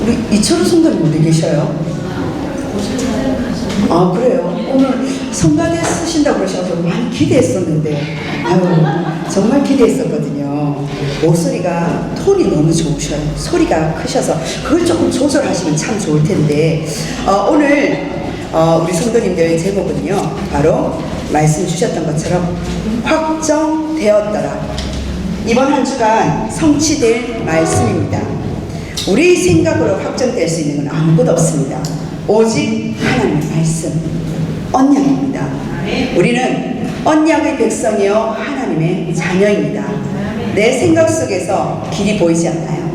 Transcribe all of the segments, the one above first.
우리 이철우 성도님 어디 계셔요? 아, 그래요? 오늘 성가대 쓰신다고 그러셔서 많이 기대했었는데, 정말 기대했었거든요. 목소리가 톤이 너무 좋으셔요. 소리가 크셔서 그걸 조금 조절하시면 참 좋을 텐데, 오늘 우리 성도님들의 제목은요, 바로 말씀 주셨던 것처럼 확정되었더라. 이번 한 주간 성취될 말씀입니다. 우리 생각으로 확정될 수 있는 건 아무것도 없습니다. 오직 하나님의 말씀, 언약입니다. 우리는 언약의 백성이요 하나님의 자녀입니다. 내 생각 속에서 길이 보이지 않나요?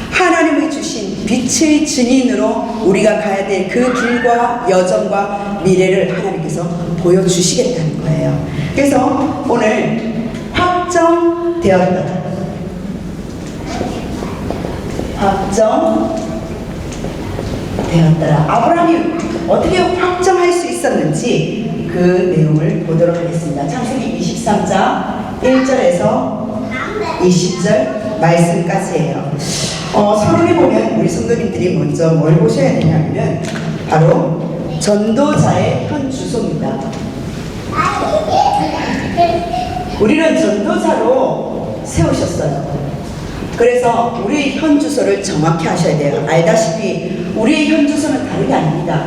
하나님이 주신 빛의 증인으로 우리가 가야 될 그 길과 여정과 미래를 하나님께서 보여주시겠다는 거예요. 그래서 오늘 확정되었다. 확정되었더라. 아브라함이 어떻게 확정할 수 있었는지 그 내용을 보도록 하겠습니다. 창세기 23장 1절에서 20절 말씀까지예요. 서론에 보면 우리 성도님들이 먼저 뭘 보셔야 되냐면 바로 전도자의 현 주소입니다. 우리는 전도자로 세우셨어요. 그래서 우리의 현 주소를 정확히 하셔야 돼요. 알다시피 우리의 현 주소는 다른 게 아닙니다.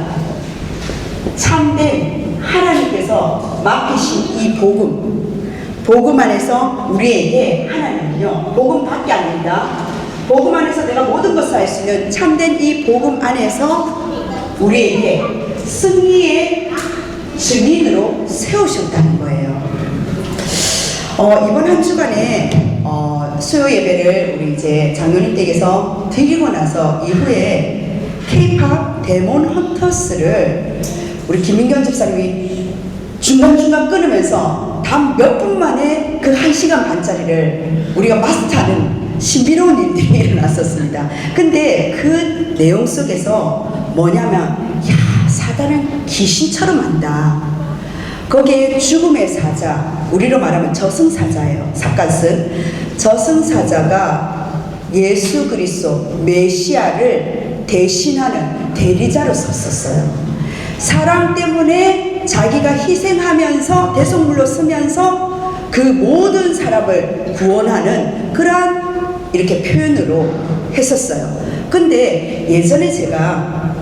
참된 하나님께서 맡기신 이 복음 안에서 우리에게 하나님은요, 복음밖에 아닙니다. 복음 안에서 내가 모든 것을 할 수 있는 참된 이 복음 안에서 우리에게 승리의 증인으로 세우셨다는 거예요. 이번 한 주간에 수요 예배를 우리 이제 장로님 댁에서 드리고 나서 이후에 K-POP 데몬 헌터스를 우리 김민경 집사님이 중간중간 끊으면서 단 몇 분 만에 그 1시간 반짜리를 우리가 마스터하는 신비로운 일들이 일어났었습니다. 근데 그 내용 속에서 뭐냐면, 사단은 귀신처럼 한다. 거기에 죽음의 사자, 우리로 말하면 저승사자예요. 삭갓은 저승사자가 예수 그리스도 메시아를 대신하는 대리자로 섰었어요. 사람 때문에 자기가 희생하면서 대속물로 쓰면서 그 모든 사람을 구원하는 그러한 이렇게 표현으로 했었어요. 근데 예전에 제가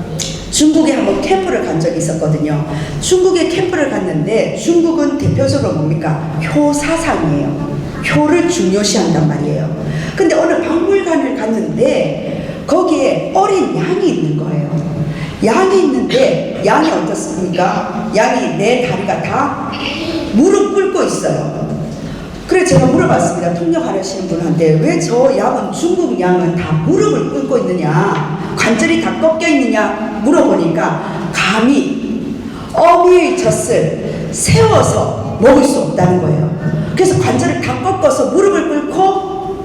중국에 한번 캠프를 간 적이 있었거든요. 중국에 캠프를 갔는데 중국은 대표적으로 뭡니까? 효사상이에요. 효를 중요시한단 말이에요. 근데 어느 박물관을 갔는데 거기에 어린 양이 있는 거예요. 양이 있는데 양이 어떻습니까? 양이 네 다리가 다 무릎 꿇고 있어요. 그래서 제가 물어봤습니다. 통역하시는 분한테 왜 저 양은, 중국 양은 다 무릎을 꿇고 있느냐, 관절이 다 꺾여 있느냐 물어보니까 감히 어미의 젖을 세워서 먹을 수 없다는 거예요. 그래서 관절을 다 꺾어서 무릎을 꿇고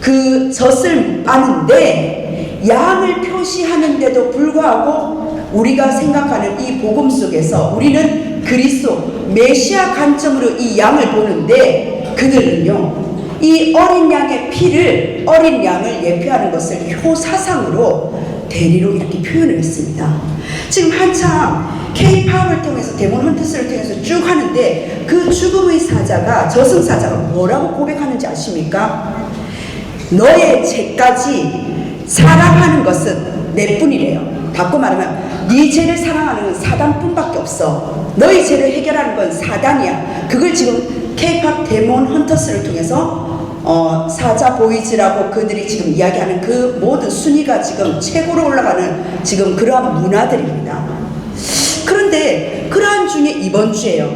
그 젖을 빠는데, 양을 표시하는데도 불구하고 우리가 생각하는 이 복음 속에서 우리는 그리스도 메시아 관점으로 이 양을 보는데, 그들은요 이 어린 양의 피를, 어린 양을 예표하는 것을 효사상으로 대리로 이렇게 표현을 했습니다. 지금 한참 K-POP을 통해서 데몬 헌터스를 통해서 쭉 하는데 그 죽음의 사자가, 저승사자가 뭐라고 고백하는지 아십니까? 너의 죄까지 사랑하는 것은 내뿐이래요. 바꿔 말하면 네 죄를 사랑하는 건 사단뿐밖에 없어. 너의 죄를 해결하는 건 사단이야. 그걸 지금 K-POP 데몬 헌터스를 통해서 사자 보이즈라고 그들이 지금 이야기하는 그 모든 순위가 지금 최고로 올라가는 지금 그러한 문화들입니다. 그런데 그러한 중에 이번 주에요,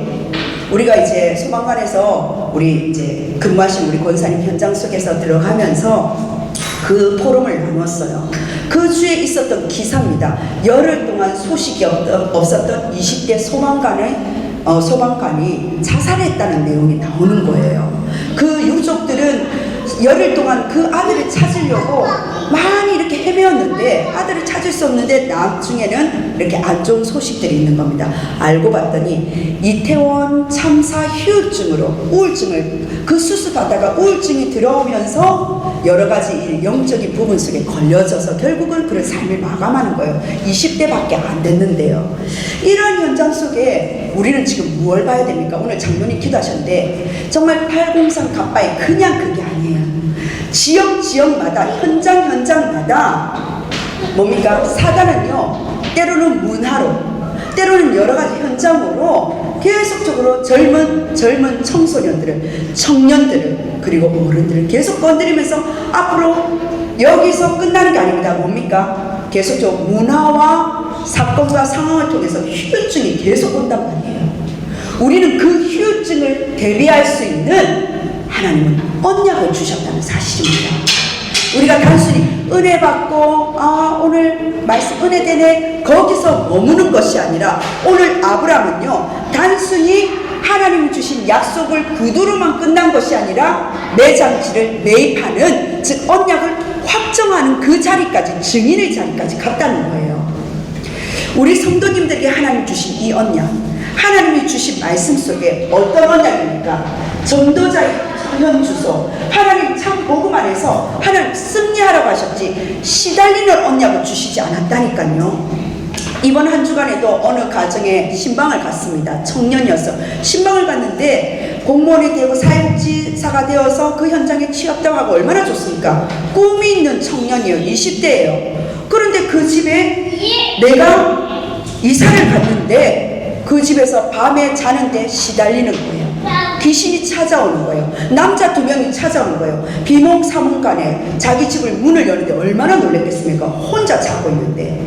우리가 이제 소방관에서 우리 이제 근무하신 우리 권사님 현장 속에서 들어가면서 그 포럼을 나눴어요. 그 주에 있었던 기사입니다. 열흘 동안 소식이 없었던 20대 소방관이 자살했다는 내용이 나오는 거예요. 그 유족들은 열흘 동안 그 아들을 찾으려고 많이 이렇게 헤매었는데 없는데, 아들을 찾을 수 없는데 나중에는 이렇게 안 좋은 소식들이 있는 겁니다. 알고 봤더니 이태원 참사 후유증으로 우울증을 그 수습하다가 우울증이 들어오면서 여러 가지 영적인 부분 속에 걸려져서 결국은 그런 삶을 마감하는 거예요. 20대밖에 안 됐는데요. 이런 현장 속에 우리는 지금 무엇을 봐야 됩니까? 오늘 장로님 기도하셨는데 정말 803 가빠이 그냥 그게 아니에요. 지역마다 현장마다 뭡니까? 사단은요 때로는 문화로, 때로는 여러 가지 현장으로 계속적으로 젊은 청년들을 그리고 어른들을 계속 건드리면서 앞으로 여기서 끝나는 게 아닙니다. 뭡니까? 계속적으로 문화와 사건과 상황을 통해서 후유증이 계속 온단 말이에요. 우리는 그 후유증을 대비할 수 있는 하나님은 언약을 주셨다는 사실입니다. 우리가 단순히 은혜 받고 오늘 말씀 은혜 되네 거기서 머무는 것이 아니라 오늘 아브라함은요 단순히 하나님 주신 약속을 구두로만 끝난 것이 아니라 내 장치를 매입하는, 즉 언약을 확정하는 그 자리까지, 증인의 자리까지 갔다는 거예요. 우리 성도님들에게 하나님 주신 이 언약, 하나님이 주신 말씀 속에 어떤 언약입니까? 전도자의 현주소, 하나님 참 복음 안에서 하나님 승리하라고 하셨지 시달리는 언약을 주시지 않았다니까요. 이번 한 주간에도 어느 가정에 신방을 갔습니다. 청년이어서 신방을 갔는데 공무원이 되고 사회복지사가 되어서 그 현장에 취업도 하고 얼마나 좋습니까? 꿈이 있는 청년이에요. 20대예요. 그런데 그 집에 내가 이사를 갔는데 그 집에서 밤에 자는데 시달리는 거예요. 귀신이 찾아오는 거예요. 남자 2명이 찾아오는 거예요. 비몽사몽간에 자기 집을 문을 여는데 얼마나 놀랬겠습니까? 혼자 자고 있는데.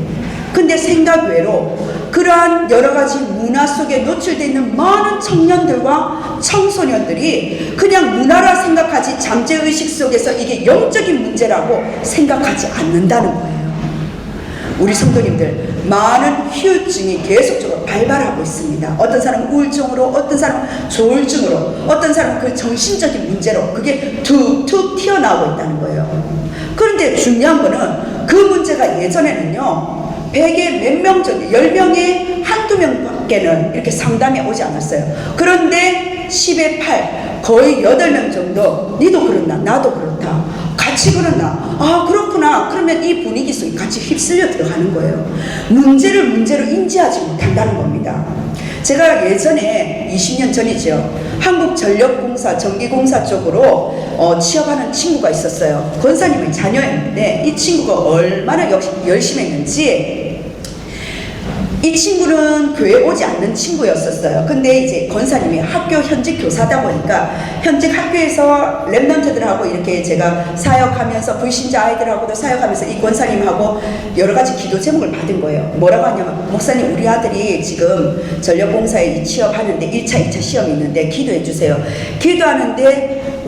근데 생각 외로 그러한 여러 가지 문화 속에 노출되어 있는 많은 청년들과 청소년들이 그냥 문화라 생각하지 잠재의식 속에서 이게 영적인 문제라고 생각하지 않는다는 거예요. 우리 성도님들 많은 후유증이 계속적으로 발발하고 있습니다. 어떤 사람은 우울증으로, 어떤 사람은 조울증으로, 어떤 사람은 그 정신적인 문제로 그게 툭툭 튀어나오고 있다는 거예요. 그런데 중요한 거는 그 문제가 예전에는요 100에 몇 명 정도, 10명에 한두 명밖에는 이렇게 상담이 오지 않았어요. 그런데 10에 8, 거의 8명 정도, 니도 그렇나, 나도 그렇다, 같이 그렇나, 그렇구나. 그러면 이 분위기 속에 같이 휩쓸려 들어가는 거예요. 문제로 인지하지 못한다는 겁니다. 제가 예전에 20년 전이죠. 한국전력공사, 전기공사 쪽으로 취업하는 친구가 있었어요. 권사님의 자녀였는데 이 친구가 얼마나 열심히 했는지, 이 친구는 교회 오지 않는 친구였었어요. 근데 이제 권사님이 학교 현직 교사다 보니까 현직 학교에서 랩런트들하고 이렇게 제가 사역하면서 불신자 아이들하고도 사역하면서 이 권사님하고 여러 가지 기도 제목을 받은 거예요. 뭐라고 하냐면, 목사님 우리 아들이 지금 전력공사에 취업하는데 1차, 2차 시험이 있는데 기도해 주세요. 기도하는데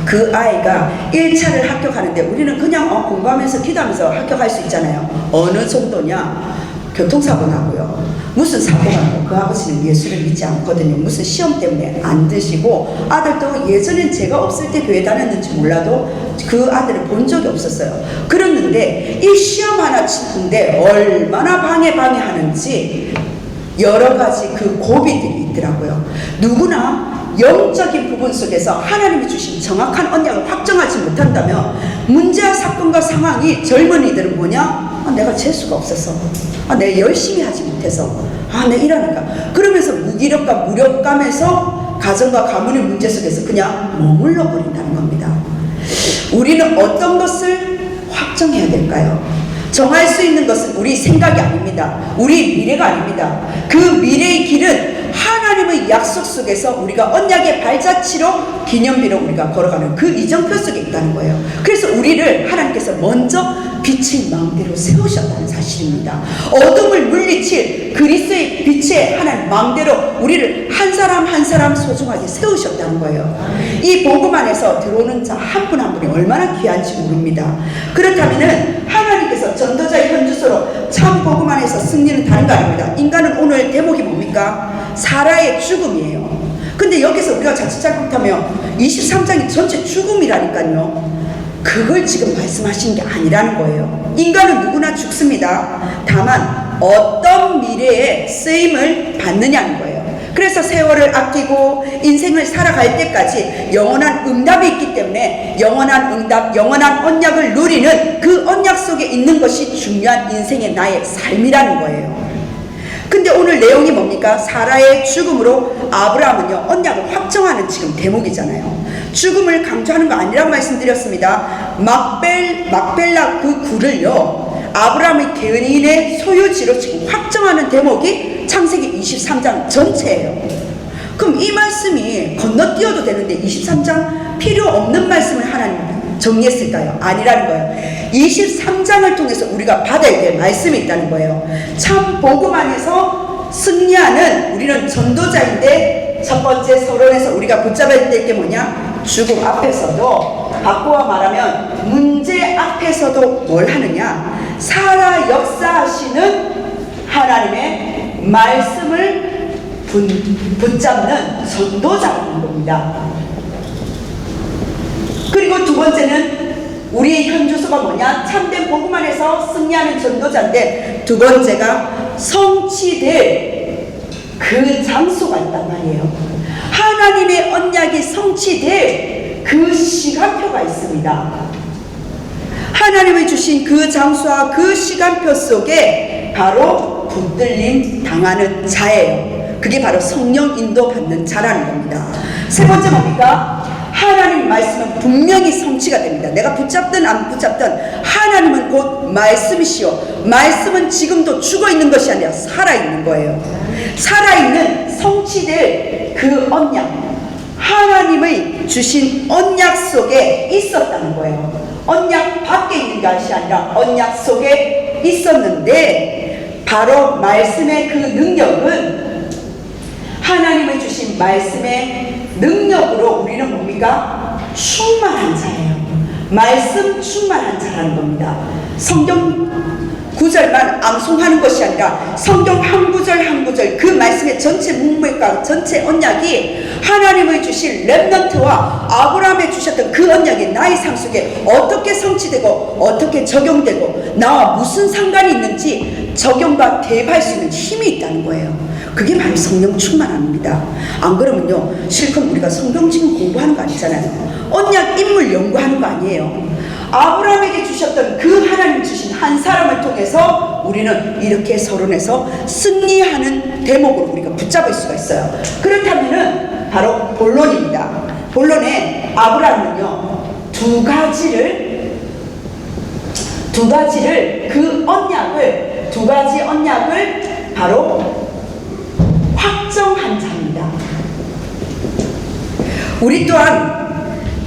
그 아이가 1차를 합격하는데 우리는 그냥 공부하면서 기도하면서 합격할 수 있잖아요. 어느 정도냐? 교통사고 나고요. 무슨 사고가 나고, 그 아버지는 예수를 믿지 않거든요. 무슨 시험 때문에 안 드시고, 아들도 예전엔 제가 없을 때 교회 다녔는지 몰라도 그 아들을 본 적이 없었어요. 그랬는데 이 시험 하나 치는데 얼마나 방해하는지 여러 가지 그 고비들이 있더라고요. 누구나 영적인 부분 속에서 하나님이 주신 정확한 언약을 확정하지 못한다면 문제와 사건과 상황이, 젊은이들은 뭐냐? 내가 재수가 없어서, 내가 열심히 하지 못해서, 내가 이러니까, 그러면서 무기력감, 무력감에서 가정과 가문의 문제 속에서 그냥 머물러 버린다는 겁니다. 우리는 어떤 것을 확정해야 될까요? 정할 수 있는 것은 우리 생각이 아닙니다. 우리 미래가 아닙니다. 그 미래의 길은 하나님의 약속 속에서 우리가 언약의 발자취로, 기념비로 우리가 걸어가는 그 이정표 속에 있다는 거예요. 그래서 우리를 하나님께서 먼저 빛의 마음대로 세우셨다는 사실입니다. 어둠을 물리칠 그리스도의 빛의 하나님 마음대로 우리를 한 사람 한 사람 소중하게 세우셨다는 거예요. 이 복음 안에서 들어오는 자 한 분 한 분이 얼마나 귀한지 모릅니다. 그렇다면은 하나님께서 전도자의 현주소로 참 복음 안에서 승리는 다른 거 아닙니다. 인간은 오늘 대목이 뭡니까? 사라의 죽음이에요. 근데 여기서 우리가 자칫 잘못하면 23장이 전체 죽음이라니까요. 그걸 지금 말씀하시는 게 아니라는 거예요. 인간은 누구나 죽습니다. 다만 어떤 미래에 쓰임을 받느냐는 거예요. 그래서 세월을 아끼고 인생을 살아갈 때까지 영원한 응답이 있기 때문에 영원한 응답, 영원한 언약을 누리는 그 언약 속에 있는 것이 중요한 인생의 나의 삶이라는 거예요. 근데 오늘 내용이 뭡니까? 사라의 죽음으로 아브라함은요 언약을 확정하는 지금 대목이잖아요. 죽음을 강조하는 거 아니라고 말씀드렸습니다. 막벨라 그 굴을요 아브라함의 개인의 소유지로 지금 확정하는 대목이 창세기 23장 전체예요. 그럼 이 말씀이 건너뛰어도 되는데 23장 필요 없는 말씀을 하나님 정리했을까요? 아니라는 거예요. 23장을 통해서 우리가 받아야 될 말씀이 있다는 거예요. 참 복음 안에서 승리하는 우리는 전도자인데 첫 번째 서론에서 우리가 붙잡아야 될 게 뭐냐? 죽음 앞에서도 바꾸어 말하면 문제 앞에서도 뭘 하느냐? 살아 역사하시는 하나님의 말씀을 붙잡는 전도자라는 겁니다. 그리고 두 번째는 우리의 현주소가 뭐냐? 참된 복음 안에서 승리하는 전도자인데 두 번째가 성취될 그 장소가 있단 말이에요. 하나님의 언약이 성취될 그 시간표가 있습니다. 하나님이 주신 그 장소와 그 시간표 속에 바로 붙들림 당하는 자예요. 그게 바로 성령 인도 받는 자라는 겁니다. 세 번째 뭡니까? 하나님 말씀은 분명히 성취가 됩니다. 내가 붙잡든 안 붙잡든 하나님은 곧 말씀이시오. 말씀은 지금도 죽어있는 것이 아니라 살아있는 거예요. 살아있는 성취될 그 언약, 하나님의 주신 언약 속에 있었다는 거예요. 언약 밖에 있는 것이 아니라 언약 속에 있었는데 바로 말씀의 그 능력은 하나님의 주신 말씀의 능력으로 우리는 뭡니까? 충만한 자예요. 말씀 충만한 자라는 겁니다. 성경 구절만 암송하는 것이 아니라 성경 한 구절 한 구절 그 말씀의 전체 문맥과 전체 언약이 하나님의 주신 렘넌트와 아브라함에 주셨던 그 언약이 나의 삶 속에 어떻게 성취되고 어떻게 적용되고 나와 무슨 상관이 있는지 적용과 대입할 수 있는 힘이 있다는 거예요. 그게 바로 성령 충만합니다. 안 그러면요 실컷 우리가 성경 지금 공부하는 거 아니잖아요. 언약 인물 연구하는 거 아니에요. 아브라함에게 주셨던 그 하나님 주신 한 사람을 통해서 우리는 이렇게 서론에서 승리하는 대목으로 우리가 붙잡을 수가 있어요. 그렇다면은 바로 본론입니다. 본론에 아브라함은요 두 가지를 그 언약을 두 가지 언약을 바로 확정한 자입니다. 우리 또한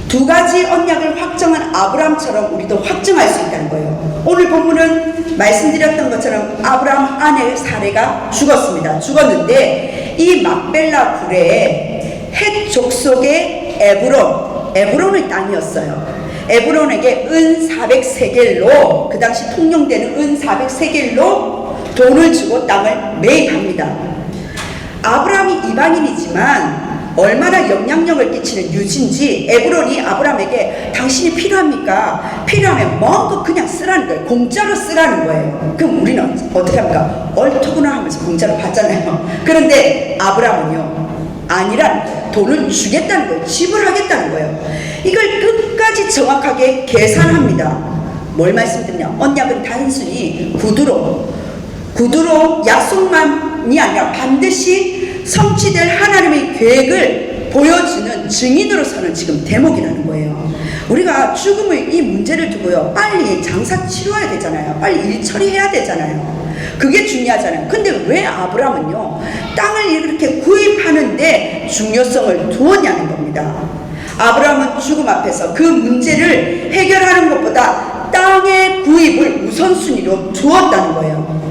두 가지 언약을 확정한 아브라함처럼 우리도 확정할 수 있다는 거예요. 오늘 본문은 말씀드렸던 것처럼 아브라함 아내 사레가 죽었는데 이 막벨라 굴에 헷 족속의 에브론의 땅이었어요. 에브론에게 은 400세겔로 그 당시 통용되는 은 400세겔로 돈을 주고 땅을 매입합니다. 아브라함이 이방인이지만 얼마나 영향력을 끼치는 유지인지 에브론이 아브라함에게 당신이 필요합니까? 필요하면 마음껏 그냥 쓰라는 거예요. 공짜로 쓰라는 거예요. 그럼 우리는 어떻게 합니까? 얼토구나 하면서 공짜로 받잖아요. 그런데 아브라함은요 아니라는 거예요. 돈을 주겠다는 거예요. 지불하겠다는 거예요. 이걸 끝까지 정확하게 계산합니다. 뭘 말씀드리냐? 언약은 단순히 구두로 약속만이 아니라 반드시 성취될 하나님의 계획을 보여주는 증인으로서는 지금 대목이라는 거예요. 우리가 죽음의 이 문제를 두고요 빨리 장사 치러야 되잖아요. 빨리 일 처리해야 되잖아요. 그게 중요하잖아요. 근데 왜 아브라함은요 땅을 이렇게 구입하는데 중요성을 두었냐는 겁니다. 아브라함은 죽음 앞에서 그 문제를 해결하는 것보다 땅의 구입을 우선순위로 두었다는 거예요.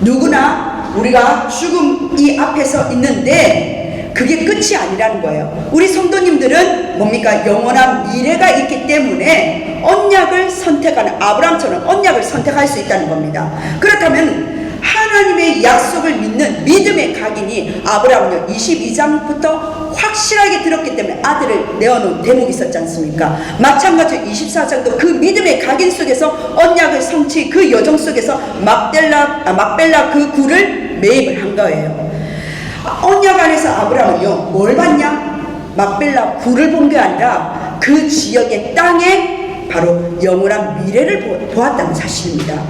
누구나 우리가 죽음이 앞에서 있는데 그게 끝이 아니라는 거예요. 우리 성도님들은 뭡니까? 영원한 미래가 있기 때문에 언약을 선택하는 아브라함처럼 언약을 선택할 수 있다는 겁니다. 그렇다면 하나님의 하나님의 약속을 믿는 믿음의 각인이 아브라함은요 22장부터 확실하게 들었기 때문에 아들을 내어놓은 대목이 있었지 않습니까? 마찬가지로 24장도 그 믿음의 각인 속에서 언약을 성취 그 여정 속에서 막벨라 그 굴을 매입을 한 거예요. 언약 안에서 아브라함은요 뭘 봤냐? 막벨라 굴을 본 게 아니라 그 지역의 땅에 바로 영원한 미래를 보았다는 사실입니다.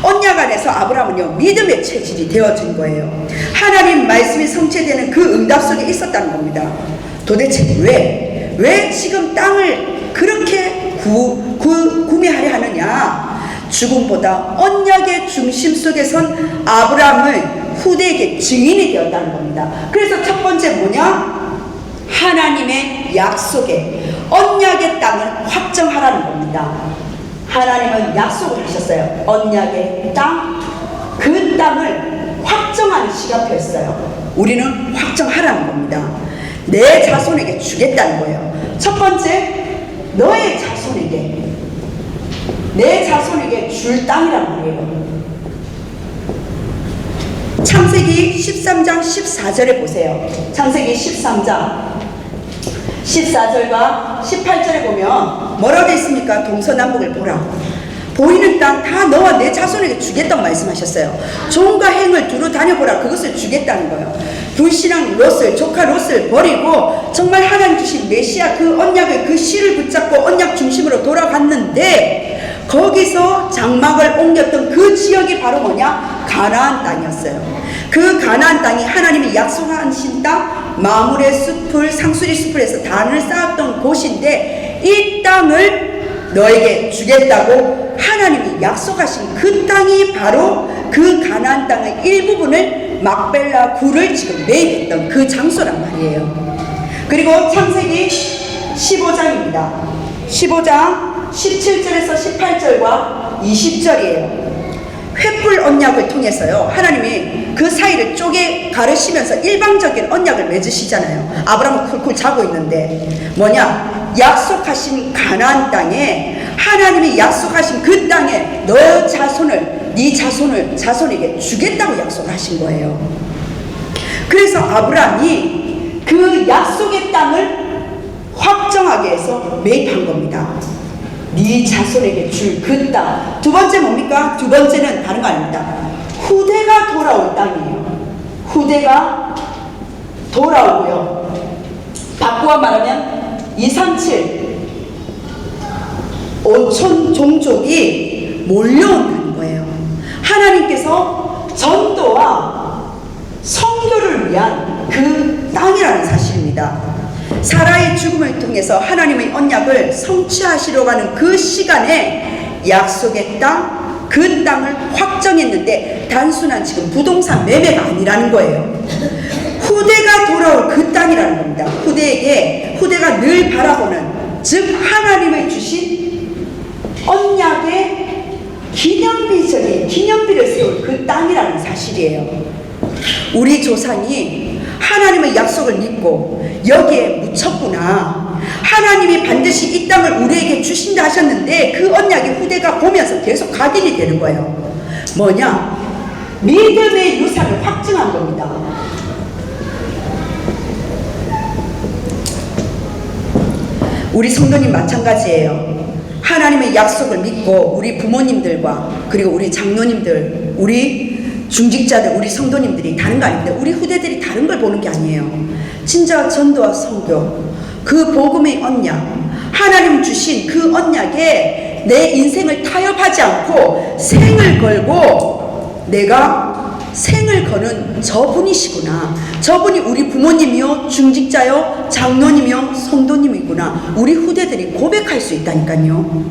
언약 안에서 아브라함은요 믿음의 체질이 되어진 거예요. 하나님 말씀이 성취되는 그 응답 속에 있었다는 겁니다. 도대체 왜 지금 땅을 그렇게 구매하려 하느냐? 죽음보다 언약의 중심 속에 선 아브라함은 후대에게 증인이 되었다는 겁니다. 그래서 첫 번째 뭐냐? 하나님의 약속에 언약의 땅을 확정하라는 겁니다. 하나님은 약속을 하셨어요. 언약의 땅, 그 땅을 확정하는 시간표였어요. 우리는 확정하라는 겁니다. 내 자손에게 주겠다는 거예요. 첫 번째, 너의 자손에게, 내 자손에게 줄 땅이란 말이에요. 창세기 13장 14절에 보세요. 창세기 13장 14절과 18절에 보면 뭐라고 되어 있습니까? 동서남북을 보라. 보이는 땅 다 너와 내 자손에게 주겠다고 말씀하셨어요. 종과 행을 두루 다녀보라. 그것을 주겠다는 거예요. 불신앙 롯을, 조카 롯을 버리고 정말 하나님 주신 메시아 그 언약을 그 실을 붙잡고 언약 중심으로 돌아갔는데 거기서 장막을 옮겼던 그 지역이 바로 뭐냐? 가나안 땅이었어요. 그 가나안 땅이 하나님이 약속하신 땅, 마물의 숲을, 상수리 숲을에서 단을 쌓았던 곳인데 이 땅을 너에게 주겠다고 하나님이 약속하신 그 땅이 바로 그 가나안 땅의 일부분을 막벨라 굴을 지금 매입했던 그 장소란 말이에요. 그리고 창세기 15장입니다. 15장 17절에서 18절과 20절이에요. 횃불 언약을 통해서요 하나님이 그 사이를 쪼개 가르시면서 일방적인 언약을 맺으시잖아요. 아브라함은 쿨쿨 자고 있는데 뭐냐? 약속하신 가나안 땅에 하나님이 약속하신 그 땅에 너 자손을 네 자손에게 주겠다고 약속을 하신 거예요. 그래서 아브라함이 그 약속의 땅을 확정하게 해서 매입한 겁니다. 네 자손에게 줄 그 땅. 두 번째 뭡니까? 두 번째는 다른 거 아닙니다. 후대가 돌아올 땅이에요. 후대가 돌아오고요. 바꾸어 말하면 237 5천 종족이 몰려온다는 거예요. 하나님께서 전도와 선교를 위한 그 땅이라는 사실입니다. 사라의 죽음을 통해서 하나님의 언약을 성취하시려고 하는 그 시간에 약속의 땅, 그 땅을 확정했는데 단순한 지금 부동산 매매가 아니라는 거예요. 후대가 돌아올 그 땅이라는 겁니다. 후대가 늘 바라보는, 즉 하나님의 주신 언약의 기념비를 세울 그 땅이라는 사실이에요. 우리 조상이 하나님의 약속을 믿고 여기에 묻혔구나. 하나님이 반드시 이 땅을 우리에게 주신다 하셨는데 그 언약의 후대가 보면서 계속 각인이 되는 거예요. 뭐냐? 믿음의 유산을 확증한 겁니다. 우리 성도님 마찬가지예요. 하나님의 약속을 믿고 우리 부모님들과 그리고 우리 장로님들, 우리 중직자들, 우리 성도님들이 다른 거 아닙니다. 우리 후대들이 다른 걸 보는 게 아니에요. 진짜 전도와 선교, 그 복음의 언약, 하나님 주신 그 언약에 내 인생을 타협하지 않고 생을 걸고 내가 생을 거는 저분이시구나. 저분이 우리 부모님이요, 중직자요, 장로님이요, 성도님이구나. 우리 후대들이 고백할 수 있다니까요.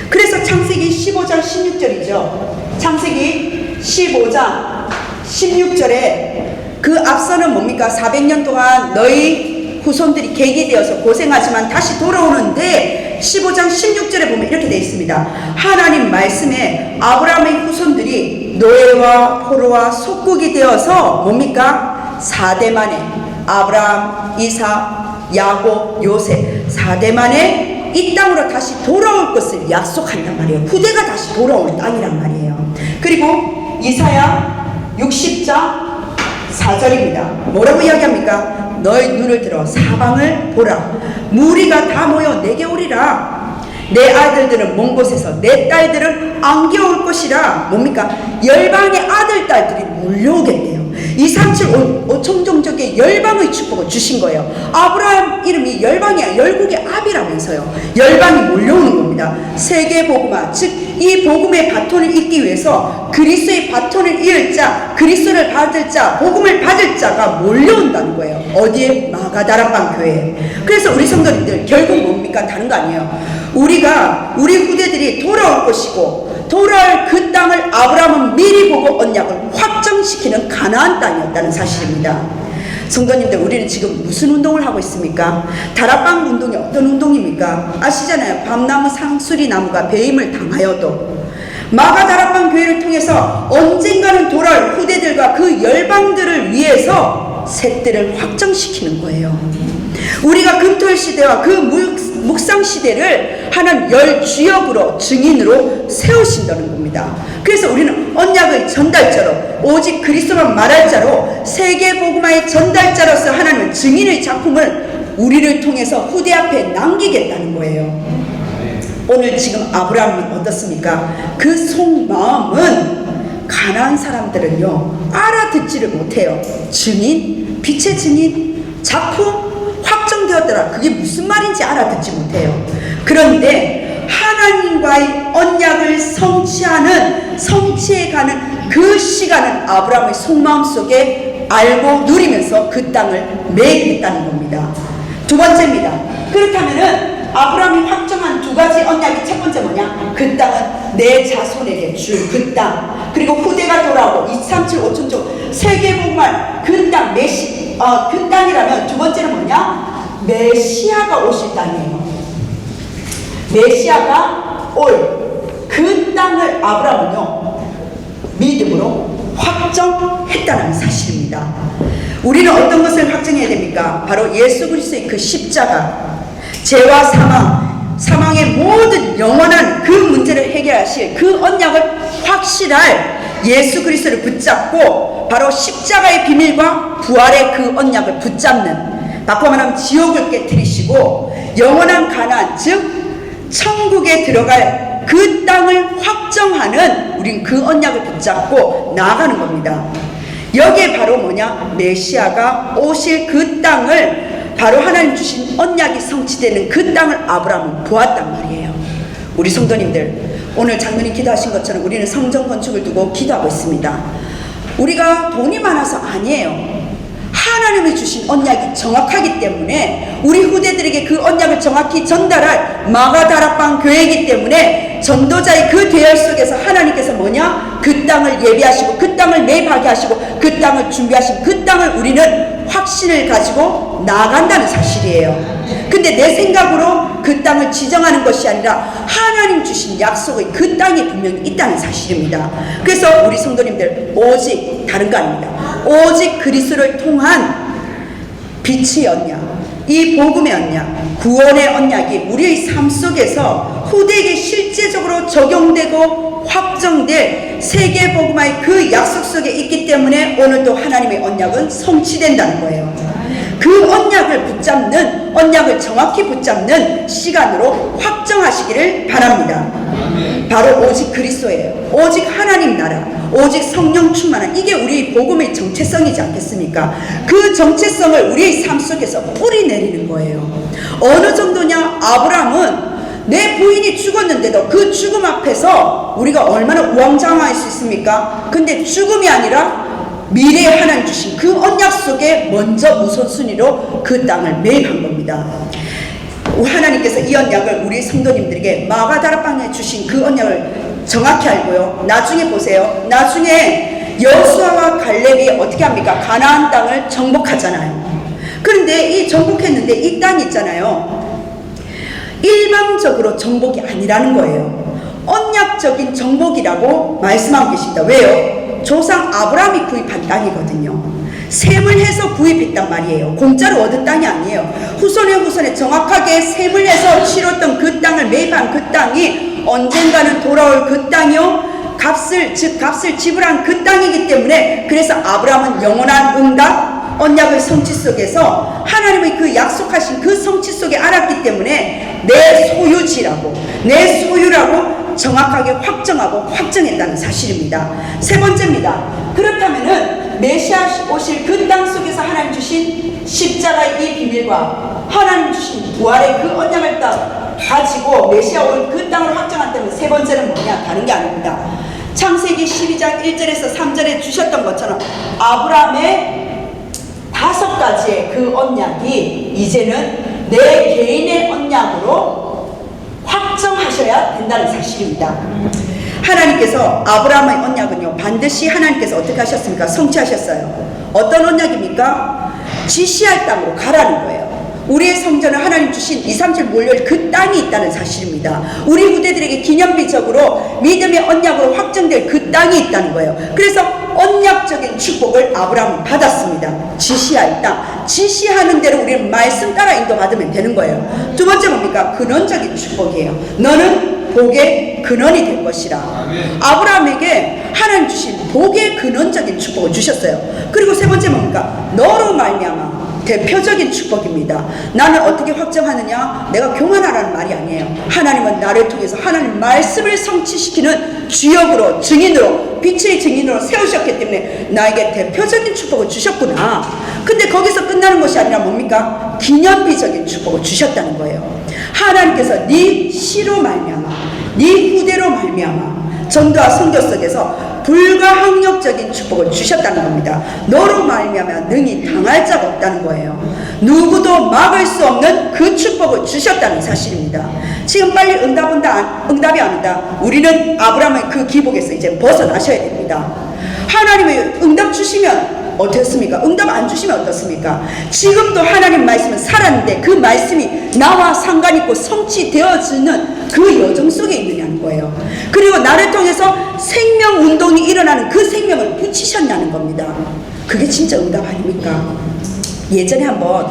그래서 창세기 15장 16절이죠. 창세기 15장 16절에 그 앞서는 뭡니까? 400년 동안 너희 후손들이 객이되어서 고생하지만 다시 돌아오는데 15장 16절에 보면 이렇게 되어 있습니다. 하나님 말씀에 아브라함의 후손들이 노예와 포로와 속국이 되어서 뭡니까? 4대 만에 아브라함, 이삭, 야곱, 요셉 4대 만에 이 땅으로 다시 돌아올 것을 약속한단 말이에요. 후대가 다시 돌아오는 땅이란 말이에요. 그리고 이사야 60장 4절입니다. 뭐라고 이야기합니까? 너희 눈을 들어 사방을 보라. 무리가 다 모여 내게 오리라. 내 아들들은 먼 곳에서 내 딸들은 안겨올 것이라. 뭡니까? 열방의 아들 딸들이 몰려오겠네요. 237 5청정적의 열방의 축복을 주신 거예요. 아브라함 이름이 열방이야. 열국의 압이라면서요. 열방이 몰려오는 겁니다. 세계 복음화, 즉 이 복음의 바톤을 잇기 위해서 그리스도의 바톤을 이을 자, 그리스도를 받을 자, 복음을 받을 자가 몰려온다는 거예요. 어디에? 마가다락방 교회에. 그래서 우리 성도님들 결국 뭡니까? 다른 거 아니에요. 우리 후대들이 돌아올 것이고 돌아올 그 땅을 아브라함은 미리 보고 언약을 확정시키는 가나안 땅이었다는 사실입니다. 성도님들, 우리는 지금 무슨 운동을 하고 있습니까? 다락방 운동이 어떤 운동입니까? 아시잖아요. 밤나무 상수리 나무가 배임을 당하여도 마가 다락방 교회를 통해서 언젠가는 돌아올 후대들과 그 열방들을 위해서 셋들을 확정시키는 거예요. 우리가 금토일 시대와 그 묵상 시대를 하나님 열 주역으로 증인으로 세우신다는 겁니다. 그래서 우리는 언약의 전달자로, 오직 그리스도만 말할 자로, 세계 복음화의 전달자로서 하나님은 증인의 작품을 우리를 통해서 후대 앞에 남기겠다는 거예요. 오늘 지금 아브라함이 어떻습니까? 그 속마음은 가나안 사람들은요 알아듣지를 못해요. 증인, 빛의 증인, 작품 확정되었더라. 그게 무슨 말인지 알아듣지 못해요. 그런데 하나님과의 언약을 성취해가는 그 시간은 아브라함의 속마음 속에 알고 누리면서 그 땅을 매입했다는 겁니다. 두 번째입니다. 그렇다면은 아브라함이 확정한 두 가지 언약이 첫 번째 뭐냐? 그 땅은 내 자손에게 줄 그 땅. 그리고 후대가 돌아오고 237 5천조 세계복만 그 땅 그 땅이라면 두 번째는 뭐냐? 메시아가 오실 땅이에요. 메시아가 올 그 땅을 아브라함은요 믿음으로 확정했다는 사실입니다. 우리는 어떤 것을 확정해야 됩니까? 바로 예수 그리스도의 그 십자가, 죄와 사망의 모든 영원한 그 문제를 해결하실 그 언약을 확실할 예수 그리스도를 붙잡고 바로 십자가의 비밀과 부활의 그 언약을 붙잡는, 바꿔 말하면 지옥을 깨뜨리시고 영원한 가나안, 즉 천국에 들어갈 그 땅을 확정하는 우린 그 언약을 붙잡고 나아가는 겁니다. 여기에 바로 뭐냐? 메시아가 오실 그 땅을, 바로 하나님 주신 언약이 성취되는 그 땅을 아브라함은 보았단 말이에요. 우리 성도님들, 오늘 장로님 기도하신 것처럼 우리는 성전 건축을 두고 기도하고 있습니다. 우리가 돈이 많아서 아니에요. 하나님이 주신 언약이 정확하기 때문에 우리 후대들에게 그 언약을 정확히 전달할 마가다락방 교회이기 때문에 전도자의 그 대열 속에서 하나님께서 뭐냐? 그 땅을 예비하시고 그 땅을 매입하게 하시고 그 땅을 준비하시고 그 땅을 우리는 확신을 가지고 나아간다는 사실이에요. 근데 내 생각으로 그 땅을 지정하는 것이 아니라 하나님 주신 약속의 그 땅이 분명히 있다는 사실입니다. 그래서 우리 성도님들, 오직 다른 거 아닙니다. 오직 그리스도를 통한 빛의 언약, 이 복음의 언약, 구원의 언약이 우리의 삶 속에서 후대에게 실제적으로 적용되고 확정될 세계 복음화의 그 약속 속에 있기 때문에 오늘도 하나님의 언약은 성취된다는 거예요. 그 언약을 붙잡는, 언약을 정확히 붙잡는 시간으로 확정하시기를 바랍니다. 바로 오직 그리스도예요. 오직 하나님 나라, 오직 성령 충만한, 이게 우리 복음의 정체성이지 않겠습니까? 그 정체성을 우리의 삶 속에서 뿌리내리는 거예요. 어느 정도냐? 아브라함은 내 부인이 죽었는데도 그 죽음 앞에서 우리가 얼마나 우왕좌왕할 수 있습니까? 근데 죽음이 아니라 미래에 하나님 주신 그 언약 속에 먼저 우선순위로 그 땅을 매입한 겁니다. 하나님께서 이 언약을 우리 성도님들에게 마가다락방에 주신 그 언약을 정확히 알고요. 나중에 보세요. 나중에 여호수아와 갈렙이 어떻게 합니까? 가나안 땅을 정복하잖아요. 그런데 이 정복했는데 이 땅 있잖아요. 일방적으로 정복이 아니라는 거예요. 언약적인 정복이라고 말씀하고 계십니다. 왜요? 조상 아브라함이 구입한 땅이거든요. 셈을 해서 구입했단 말이에요. 공짜로 얻은 땅이 아니에요. 후손에 정확하게 셈을 해서 치렀던 그 땅을 매입한 그 땅이 언젠가는 돌아올 그 땅이요. 값을 지불한 그 땅이기 때문에 그래서 아브라함은 영원한 응답 언약의 성취 속에서 하나님의 그 약속하신 그 성취 속에 알았기 때문에 내 소유지라고 내 소유라고 정확하게 확정하고 확정했다는 사실입니다. 세 번째입니다. 그렇다면은 메시아 오실 그 땅 속에서 하나님 주신 십자가의 이 비밀과 하나님 주신 부활의 그 언약을 가지고 메시아 올 그 땅을 확정한다면 세 번째는 뭐냐? 다른 게 아닙니다. 창세기 12장 1절에서 3절에 주셨던 것처럼 아브라함의 5가지의 그 언약이 이제는 내 개인의 언약으로 확정하셔야 된다는 사실입니다. 하나님께서 아브라함의 언약은요 반드시 하나님께서 어떻게 하셨습니까? 성취하셨어요. 어떤 언약입니까? 지시할 땅으로 가라는 거예요. 우리의 성전은 하나님 주신 2, 3절 몰려올 그 땅이 있다는 사실입니다. 우리 후대들에게 기념비적으로 믿음의 언약으로 확정될 그 땅이 있다는 거예요. 그래서 언약적인 축복을 아브라함은 받았습니다. 지시할 땅, 지시하는 대로 우리는 말씀 따라 인도받으면 되는 거예요. 두 번째 뭡니까? 근원적인 축복이에요. 너는 복의 근원이 될 것이라. 아브라함에게 하나님 주신 복의 근원적인 축복을 주셨어요. 그리고 세 번째 뭡니까? 너로 말미암아 대표적인 축복입니다. 나는 어떻게 확정하느냐? 내가 교만하라는 말이 아니에요. 하나님은 나를 통해서 하나님 말씀을 성취시키는 주역으로 증인으로 빛의 증인으로 세우셨기 때문에 나에게 대표적인 축복을 주셨구나. 근데 거기서 끝나는 것이 아니라 뭡니까? 기념비적인 축복을 주셨다는 거예요. 하나님께서 네 씨로 말미암아 네 후대로 말미암아 전도와 선교 속에서 불가항력적인 축복을 주셨다는 겁니다. 너로 말미암아 능히 당할 자가 없다는 거예요. 누구도 막을 수 없는 그 축복을 주셨다는 사실입니다. 지금 빨리 응답이 아니다. 우리는 아브라함의 그 기복에서 이제 벗어나셔야 됩니다. 하나님의 응답 주시면 어떻습니까? 응답 안 주시면 어떻습니까? 지금도 하나님 말씀은 살았는데 그 말씀이 나와 상관있고 성취되어지는 그 여정 속에 있느냐는 거예요. 그리고 나를 통해서 생명운동이 일어나는 그 생명을 붙이셨냐는 겁니다. 그게 진짜 응답 아닙니까? 예전에 한번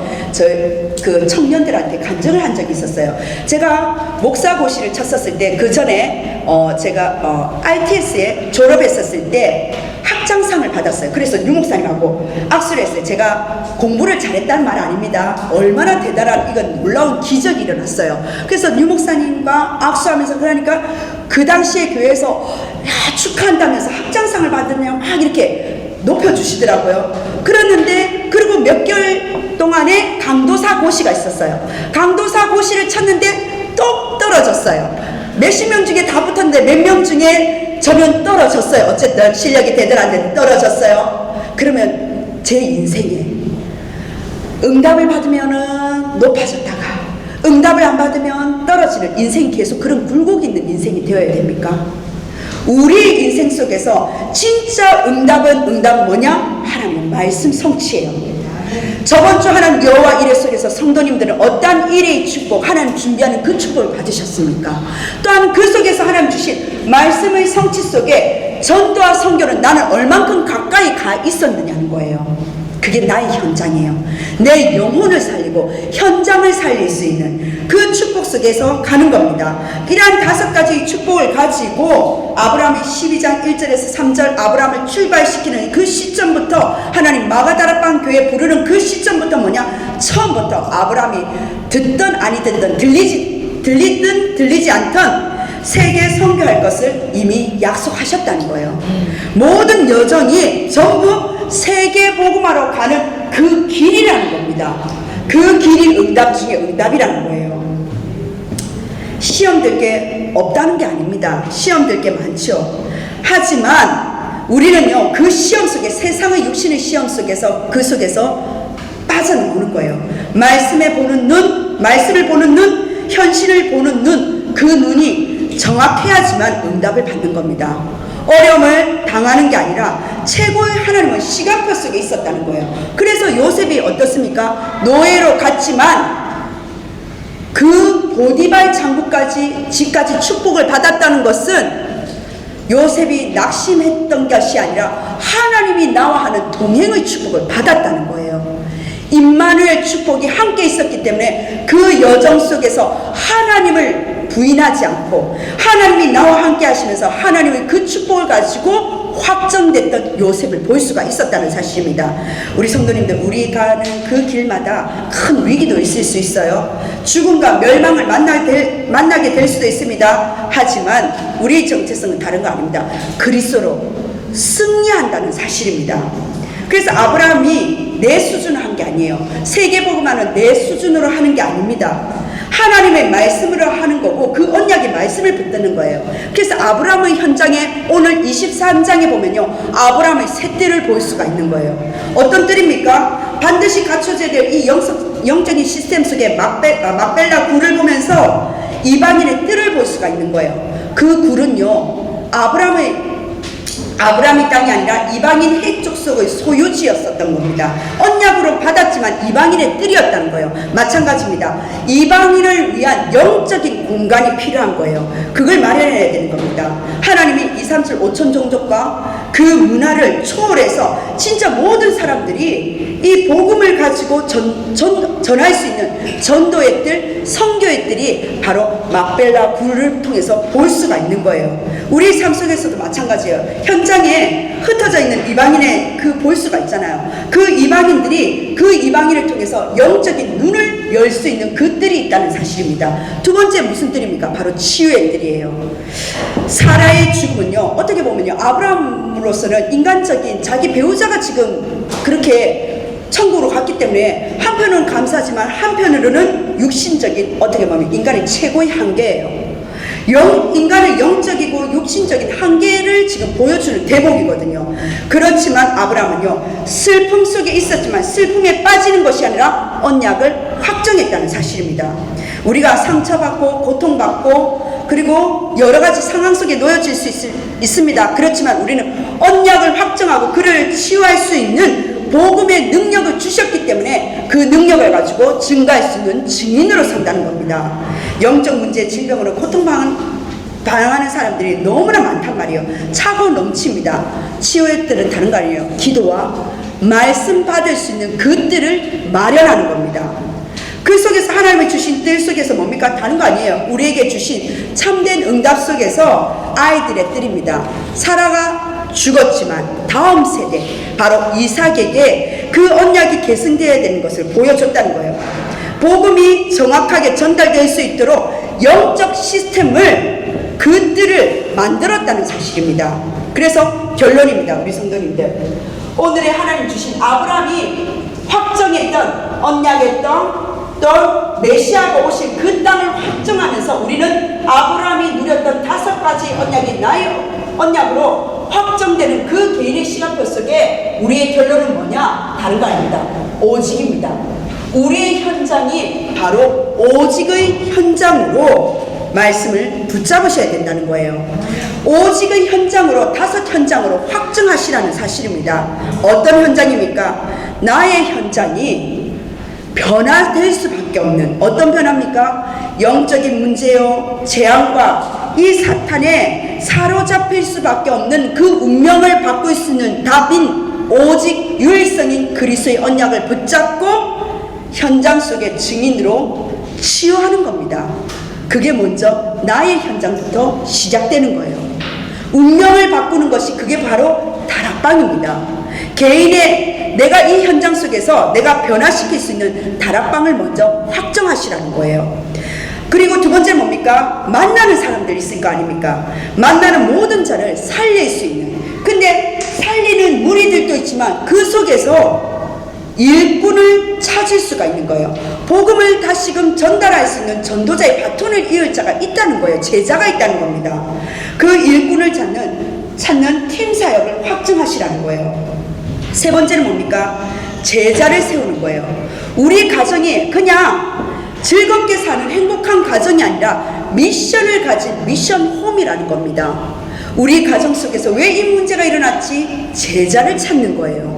그 청년들한테 간증을 한 적이 있었어요. 제가 목사고시를 쳤었을 때 그 전에 제가 RTS에 졸업했었을 때 학장상을 받았어요. 그래서 유 목사님하고 악수를 했어요. 제가 공부를 잘했다는 말 아닙니다. 얼마나 대단한 이건 놀라운 기적이 일어났어요. 그래서 유 목사님과 악수하면서 그러니까 그 당시에 교회에서 축하한다면서 학장상을 받으냐 막 이렇게 높여주시더라고요. 그랬는데 그리고 몇 개월 동안에 강도사 고시가 있었어요. 강도사 고시를 쳤는데 또 떨어졌어요. 몇십 명 중에 다 붙었는데 몇 명 중에 저는 떨어졌어요. 어쨌든 실력이 대단한데 떨어졌어요. 그러면 제 인생에 응답을 받으면은 높아졌다가 응답을 안 받으면 떨어지는 인생이 계속 그런 굴곡 있는 인생이 되어야 됩니까? 우리 인생 속에서 진짜 응답은 뭐냐? 하나님의 말씀 성취예요. 저번 주 하나님 여호와 이레 속에서 성도님들은 어떠한 일의 축복, 하나님 준비하는 그 축복을 받으셨습니까? 또한 그 속에서 하나님 주신 말씀의 성취 속에 전도와 선교는 나는 얼만큼 가까이 가 있었느냐는 거예요. 그게 나의 현장이에요. 내 영혼을 살리고 현장을 살릴 수 있는 그 축복 속에서 가는 겁니다. 이러한 5가지 축복을 가지고 아브라함이 12장 1절에서 3절 아브라함을 출발시키는 그 시점부터 하나님 마가다락방 교회 부르는 그 시점부터 뭐냐? 처음부터 아브라함이 듣든 아니 듣든 들리든 들리지 않든 세계 선교할 것을 이미 약속하셨다는 거예요. 모든 여정이 전부 세계 복음화로 가는 그 길이라는 겁니다. 그 길이 응답 중에 응답이라는 거예요. 시험 될 게 없다는 게 아닙니다. 시험 될 게 많죠. 하지만 우리는요 그 시험 속에 세상의 육신의 시험 속에서 그 속에서 빠져나오는 거예요. 말씀을 보는 눈, 현실을 보는 눈, 그 눈이 정확해야지만 응답을 받는 겁니다. 어려움을 당하는 게 아니라 최고의 하나님은 시간표 속에 있었다는 거예요. 그래서 요셉이 어떻습니까? 노예로 갔지만 그 보디발 장군까지 집까지 축복을 받았다는 것은 요셉이 낙심했던 것이 아니라 하나님이 나와 하는 동행의 축복을 받았다는 거예요. 임마누엘 축복이 함께 있었기 때문에 그 여정 속에서 하나님을 부인하지 않고 하나님이 나와 함께 하시면서 하나님의 그 축복을 가지고 확정됐던 요셉을 볼 수가 있었다는 사실입니다. 우리 성도님들, 우리 가는 그 길마다 큰 위기도 있을 수 있어요. 죽음과 멸망을 만나게 될 수도 있습니다. 하지만 우리의 정체성은 다른 거 아닙니다. 그리스도로 승리한다는 사실입니다. 그래서 아브라함이 내 수준으로 한 게 아니에요. 세계복음화는 내 수준으로 하는 게 아닙니다. 하나님의 말씀으로 하는 거고 그 언약의 말씀을 붙드는 거예요. 그래서 아브라함의 현장에 오늘 23장에 보면요, 아브라함의 새 뜰을 볼 수가 있는 거예요. 어떤 뜰입니까? 반드시 갖춰져야 될 이 영적인 시스템 속에 막벨라 굴을 보면서 이방인의 뜰을 볼 수가 있는 거예요. 그 굴은요, 아브라함의 땅이 아니라 이방인 해족 속의 소유지였었던 겁니다. 언약으로 받았지만 이방인의 뜰이었다는 거예요. 마찬가지입니다. 이방인을 위한 영적인 공간이 필요한 거예요. 그걸 마련해야 되는 겁니다. 하나님이 2, 3, 7, 5천 종족과 그 문화를 초월해서 진짜 모든 사람들이 이 복음을 가지고 전할 수 있는 전도의 뜰, 선교의 뜰이 바로 막벨라 굴을 통해서 볼 수가 있는 거예요. 우리 삶 속에서도 마찬가지예요. 현장에 흩어져 있는 이방인의 그 볼 수가 있잖아요. 그 이방인들이 그 이방인을 통해서 영적인 눈을 열 수 있는 그 뜰이 있다는 사실입니다. 두 번째 무슨 뜰입니까? 바로 치유의 뜰이에요. 사라의 죽음은요, 어떻게 보면요, 아브라함으로서는 인간적인 자기 배우자가 지금 그렇게 천국으로 갔기 때문에 한편으로는 감사하지만 한편으로는 육신적인, 어떻게 보면 인간의 최고의 한계예요. 인간의 영적이고 육신적인 한계를 지금 보여주는 대목이거든요. 그렇지만 아브라함은요, 슬픔 속에 있었지만 슬픔에 빠지는 것이 아니라 언약을 확정했다는 사실입니다. 우리가 상처받고 고통받고 그리고 여러 가지 상황 속에 놓여질 수 있습니다. 그렇지만 우리는 언약을 확정하고 그를 치유할 수 있는 복음의 능력을 주셨기 때문에 그 능력을 가지고 증가할 수 있는 증인으로 선다는 겁니다. 영적 문제, 질병으로 고통당하는 사람들이 너무나 많단 말이에요. 차고 넘칩니다. 치유의 뜰은 다른 거 아니에요. 기도와 말씀 받을 수 있는 그 뜰을 마련하는 겁니다. 그 속에서 하나님이 주신 뜰 속에서 뭡니까? 다른 거 아니에요. 우리에게 주신 참된 응답 속에서 아이들의 뜰입니다. 사라가 죽었지만 다음 세대, 바로 이삭에게 그 언약이 계승되어야 되는 것을 보여줬다는 거예요. 복음이 정확하게 전달될 수 있도록 영적 시스템을 그 뜰을 만들었다는 사실입니다. 그래서 결론입니다. 우리 성도님들, 오늘의 하나님 주신 아브라함이 확정했던 언약의 땅, 또 메시아가 오신 그 땅을 확정하면서 우리는 아브라함이 누렸던 5가지 언약이 나의 언약으로 확정되는 그 개인의 시간표 속에 우리의 결론은 뭐냐? 다른 거 아닙니다. 오직입니다. 우리의 현장이 바로 오직의 현장으로 말씀을 붙잡으셔야 된다는 거예요. 오직의 현장으로, 5 현장으로 확정하시라는 사실입니다. 어떤 현장입니까? 나의 현장이 변화될 수밖에 없는, 어떤 변화입니까? 영적인 문제요, 재앙과 이 사탄에 사로잡힐 수밖에 없는 그 운명을 바꿀 수 있는 답인 오직 유일성인 그리스도의 언약을 붙잡고 현장 속의 증인으로 치유하는 겁니다. 그게 먼저 나의 현장부터 시작되는 거예요. 운명을 바꾸는 것이 그게 바로 다락방입니다. 개인의 내가 이 현장 속에서 내가 변화시킬 수 있는 다락방을 먼저 확정하시라는 거예요. 그리고 두 번째는 뭡니까? 만나는 사람들이 있을 거 아닙니까? 만나는 모든 자를 살릴 수 있는, 근데 살리는 무리들도 있지만 그 속에서 일꾼을 찾을 수가 있는 거예요. 복음을 다시금 전달할 수 있는 전도자의 바톤을 이을 자가 있다는 거예요. 제자가 있다는 겁니다. 그 일꾼을 찾는 팀 사역을 확증하시라는 거예요. 세 번째는 뭡니까? 제자를 세우는 거예요. 우리 가정이 그냥 즐겁게 사는 행복한 가정이 아니라 미션을 가진 미션 홈이라는 겁니다. 우리 가정 속에서 왜 이 문제가 일어났지? 제자를 찾는 거예요.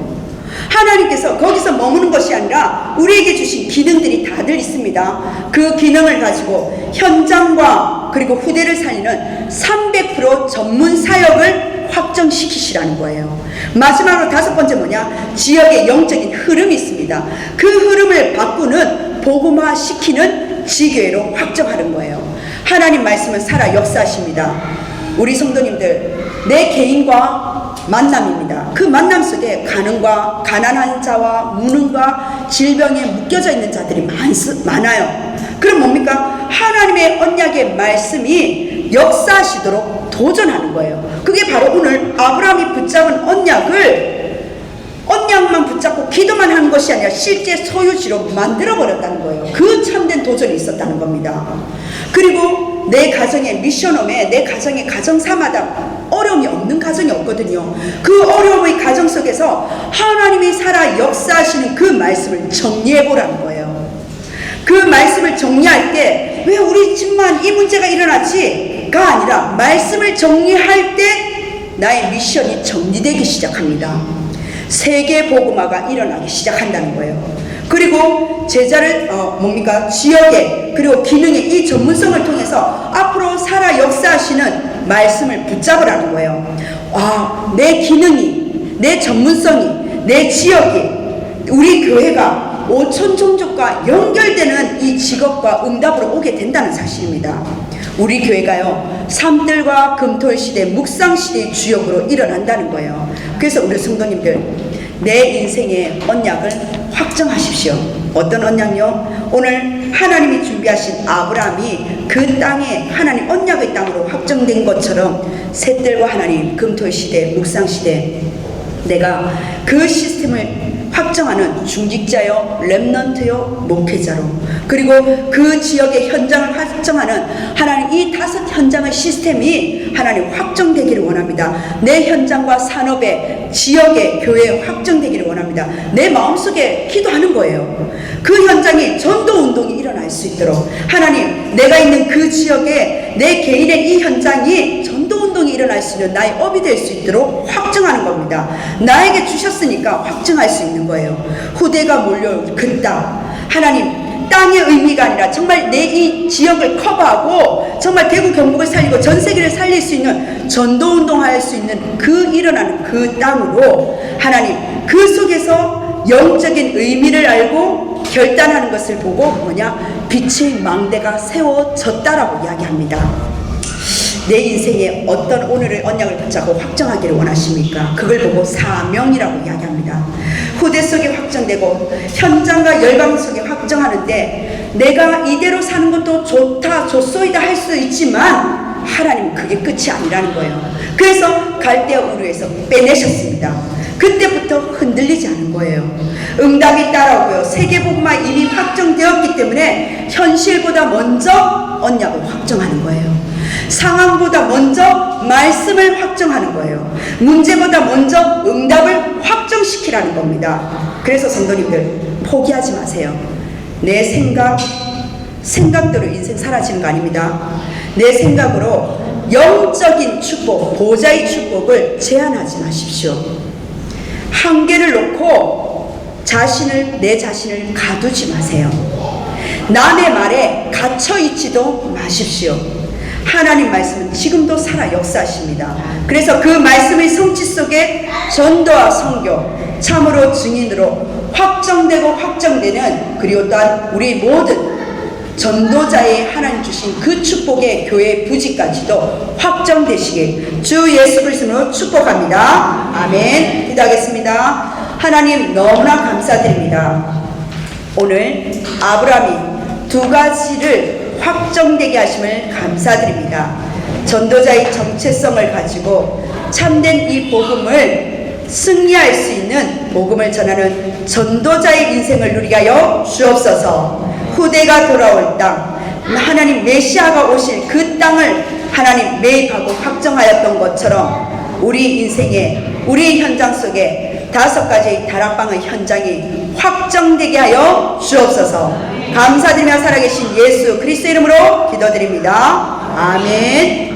하나님께서 거기서 머무는 것이 아니라 우리에게 주신 기능들이 다들 있습니다. 그 기능을 가지고 현장과 그리고 후대를 살리는 300% 전문 사역을 확정 확정시키시라는 거예요. 마지막으로 다섯 번째 뭐냐? 지역의 영적인 흐름이 있습니다. 그 흐름을 바꾸는 복음화 시키는 지교회로 확정하는 거예요. 하나님 말씀은 살아 역사하십니다. 우리 성도님들, 내 개인과 만남입니다. 그 만남 속에 가난한 자와 무능과 질병에 묶여져 있는 자들이 많아요. 그럼 뭡니까? 하나님의 언약의 말씀이 역사하시도록 도전하는 거예요. 그게 바로 오늘 아브라함이 붙잡은 언약만 붙잡고 기도만 하는 것이 아니라 실제 소유지로 만들어버렸다는 거예요. 그 참된 도전이 있었다는 겁니다. 그리고 내 가정의 미션홈에, 내 가정의 가정사마다 어려움이 없는 가정이 없거든요. 그 어려움의 가정 속에서 하나님이 살아 역사하시는 그 말씀을 정리해보라는 거예요. 그 말씀을 정리할 때 왜 우리 집만 이 문제가 일어났지가 아니라 말씀을 정리할 때 나의 미션이 정리되기 시작합니다. 세계 복음화가 일어나기 시작한다는 거예요. 그리고 제자를 지역에 그리고 기능의 이 전문성을 통해서 앞으로 살아 역사하시는 말씀을 붙잡으라는 거예요. 내 기능이, 내 전문성이, 내 지역이, 우리 교회가 5천 종족과 연결되는 이 직업과 응답으로 오게 된다는 사실입니다. 우리 교회가요, 산들과 금토일 시대, 묵상 시대의 주역으로 일어난다는 거예요. 그래서 우리 성도님들, 내 인생의 언약을 확정하십시오. 어떤 언약요? 오늘 하나님이 준비하신 아브라함이 그 땅에 하나님 언약의 땅으로 확정된 것처럼 셋들과 하나님, 금토일 시대, 묵상 시대, 내가 그 시스템을 확정하는 중직자요, 렘넌트요, 목회자로, 그리고 그 지역의 현장을 확정하는 하나님 이 다섯 현장의 시스템이 하나님 확정되기를 원합니다. 내 현장과 산업의, 지역의, 교회에 확정되기를 원합니다. 내 마음속에 기도하는 거예요. 그 현장에 전도운동이 일어날 수 있도록 하나님, 내가 있는 그 지역에 내 개인의 이 현장이 전도운동이 일어날 수 있는 나의 업이 될 수 있도록 확정하는 겁니다. 나에게 주셨으니까 확정할 수 있는 거예요. 후대가 몰려올 그 땅, 하나님 땅의 의미가 아니라 정말 내 이 지역을 커버하고 정말 대구 경북을 살리고 전 세계를 살릴 수 있는 전도운동할 수 있는 그 일어나는 그 땅으로 하나님 그 속에서 영적인 의미를 알고 결단하는 것을 보고 빛의 망대가 세워졌다라고 이야기합니다. 내 인생에 어떤 오늘의 언약을 붙잡고 확정하기를 원하십니까? 그걸 보고 사명이라고 이야기합니다. 후대 속에 확정되고 현장과 열방 속에 확정하는데 내가 이대로 사는 것도 좋다, 좋소이다 할 수 있지만 하나님은 그게 끝이 아니라는 거예요. 그래서 갈대아 우르에서 빼내셨습니다. 그때부터 흔들리지 않은 거예요. 응답이 따라오고요. 세계복음화 이미 확정되었기 때문에 현실보다 먼저 언약을 확정하는 거예요. 상황보다 먼저 말씀을 확정하는 거예요. 문제보다 먼저 응답을 확정시키라는 겁니다. 그래서 성도님들 포기하지 마세요. 내 생각대로 인생 사라지는 거 아닙니다. 내 생각으로 영적인 축복, 보좌의 축복을 제한하지 마십시오. 한계를 놓고 내 자신을 가두지 마세요. 남의 말에 갇혀있지도 마십시오. 하나님 말씀은 지금도 살아 역사하십니다. 그래서 그 말씀의 성취 속에 전도와 선교, 참으로 증인으로 확정되고 확정되는, 그리고 또한 우리 모든 전도자의 하나님 주신 그 축복의 교회 부지까지도 확정되시길 주 예수 그리스도로 축복합니다. 아멘. 기도하겠습니다. 하나님 너무나 감사드립니다. 오늘 아브라함이 두 가지를 확정되게 하심을 감사드립니다. 전도자의 정체성을 가지고 참된 이 복음을 승리할 수 있는 복음을 전하는 전도자의 인생을 누리게 하여 주옵소서. 후대가 돌아올 땅, 하나님 메시아가 오실 그 땅을 하나님 매입하고 확정하였던 것처럼 우리 인생에, 우리 현장 속에 5가지의 다락방의 현장이 확정되게 하여 주옵소서. 감사드리며 살아계신 예수 그리스도 이름으로 기도드립니다. 아멘.